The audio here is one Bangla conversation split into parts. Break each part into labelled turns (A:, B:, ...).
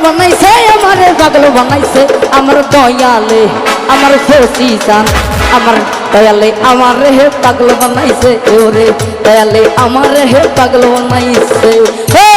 A: বানাইছে আমারে পাগল বানাইছে আমার দয়ালে আমার ফসিসান আমার দয়ালে আমার হে পাগল বানাইছে ওরে দয়ালে আমার হে পাগল বানাইছে হে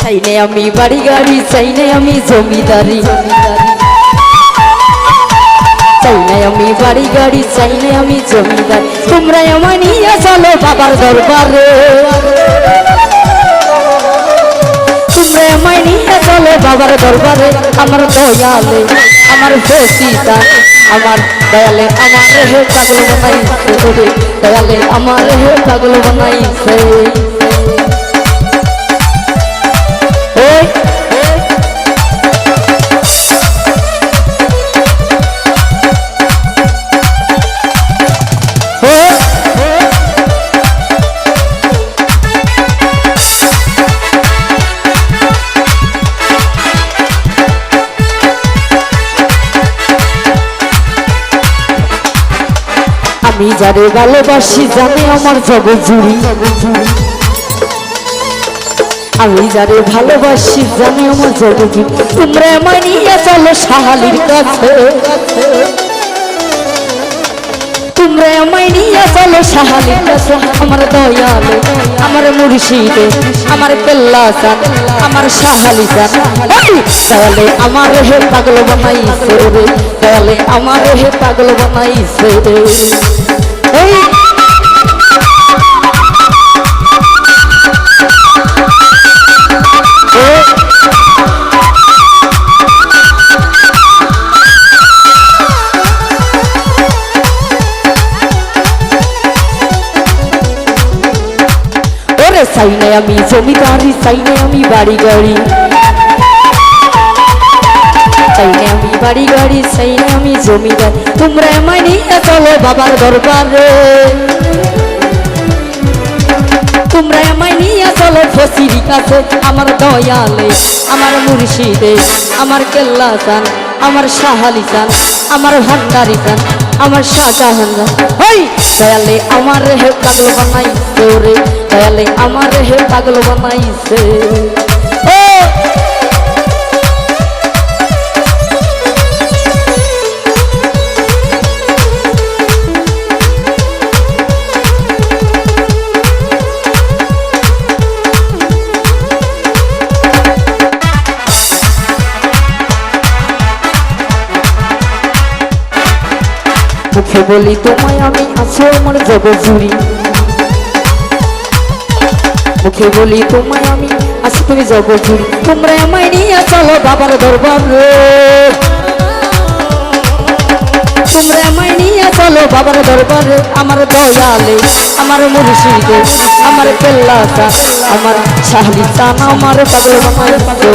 A: চাইনে আমি বাড়ি গাড়ি চাইনে আমি জমিদারি চাইনে আমি বাড়ি গাড়ি চাইনে আমি জমিদারি তোমরা আমায় নিয়ে চলো বাবার দরবারে তোমরা আমায় নিয়ে চলো বাবার দরবারে আমার দয়ালে আমার ফসিসান আমার দয়ালে আমার হে পাগল বানাইছে দয়ালে আমার হে পাগল বানাইছে আমি যারে ভালোবাসি জানে আমার জগৎ জুড়ি আমি যারে ভালোবাসি জানে আমার জগৎ জুড়ি তোমরা আমায় নিয়ে চলো শাহালির কাছে তোমরা আমায় নিয়ে চলো শাহালির কাছে আমার দয়ালে আমার মুর্শিদে আমার পেল্লাসান আমার শাহালিসান দয়ালে আমার হে পাগল বানাইছে রে দয়ালে আমার হে পাগল বানাইছে ওরে চাইনে আমি জমিদারি চাইনে আমি বাড়ি গাড়ি চাইনে আমি বাড়ি গাড়ি চাইনে আমি জমিদারি তোমরা আমায় নিয়ে চলো বাবার দরবারে তোমরা আমায় নিয়ে চলো ফসির কাছে আমার দয়ালে আমার মুর্শিদে আমার কেল্লাসান আমার শাহালিসান আমার ভান্ডারিসান আমার শাহজাহান ওই দয়ালে আমার হে পাগল বানাইছে রে দয়ালে আমার হে পাগল বানাইছে ও মুখে বলি তোমায় আমি আছো আমার জগৎ জুড়ি মুখে বলি তোমায় আমি আছি তুমি জগৎ জুড়ি তোমরা আমায় নিয়ে চলো বাবার দরবারে তোমরা আমায় নিয়ে চলো বাবার দরবারে আমার দয়ালে আমার মুর্শিদে আমার পেল্লাসান আমার শাহালিসান আমার পাগল বানাইছে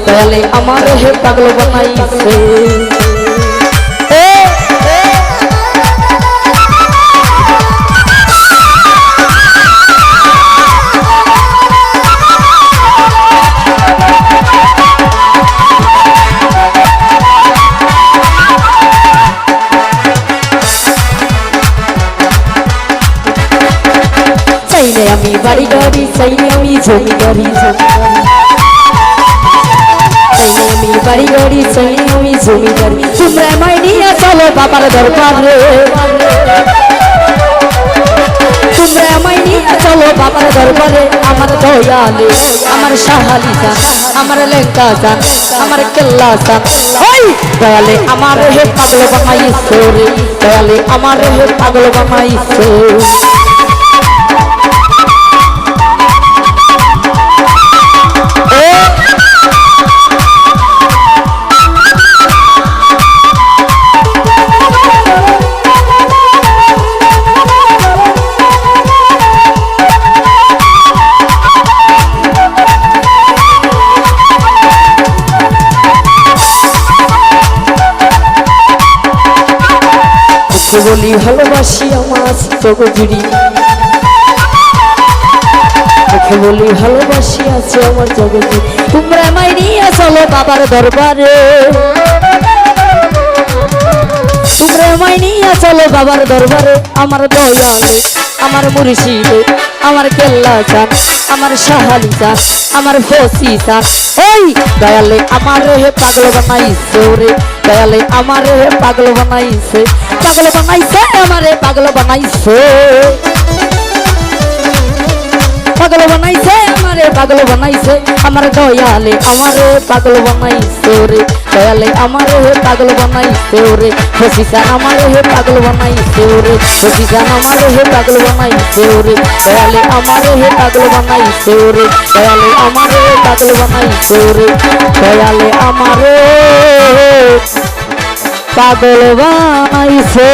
A: দয়ালে আমার হে পাগল বানাইছে চাইনে আমি বাড়ি গাড়ি চাইনে আমি জমিদারি চাইনে আমি বাড়ি গাড়ি চাইনে আমি জমিদারি তোমরা আমায় নিয়ে চলো বাবার দরবারে তোমরা আমায় নিয়ে চলো বাবার দরবারে আমার দয়ালে আমার শাহালিসান আমার লেঙ্কাসান আমার কেল্লাসান ওই দয়ালে আমার হে পাগল বানাইছে রে দয়ালে আমার হে পাগল বানাইছে বলি ভালোবাসি আমার আছি জগজুড়ি মুখে বলি ভালোবাসি আছে আমার জগজুড়ি তোমরা আমায় নিয়ে চলো বাবার দরবারে তোমরা আমায় নিয়ে চলো বাবার দরবারে আমার দয়ালে আমার মুর্শিদে আমার কেল্লা চান আমার শাহালি চান আমার ফসি চান এই দয়ালে আমার হে পাগল বানাইছে ওরে দয়ালে আমার হে পাগল বানাইছে আমারে পাগল বানাইছে পাগল বানাইছে আমারে পাগল বানাইছে আমার দয়ালে আমারে পাগল বানাইছে ওরে দয়ালে আমারে হে পাগল বানাইছে ওরে ফসিসান আমারে হে পাগল বানাইছে ওরে ফসিসান আমারে হে পাগল বানাইছে ওরে দয়ালে আমারে হে পাগল বানাইছে ওরে দয়ালে আমারে হে পাগল বানাইছে ওরে দয়ালে আমারে পাগল বানাইছে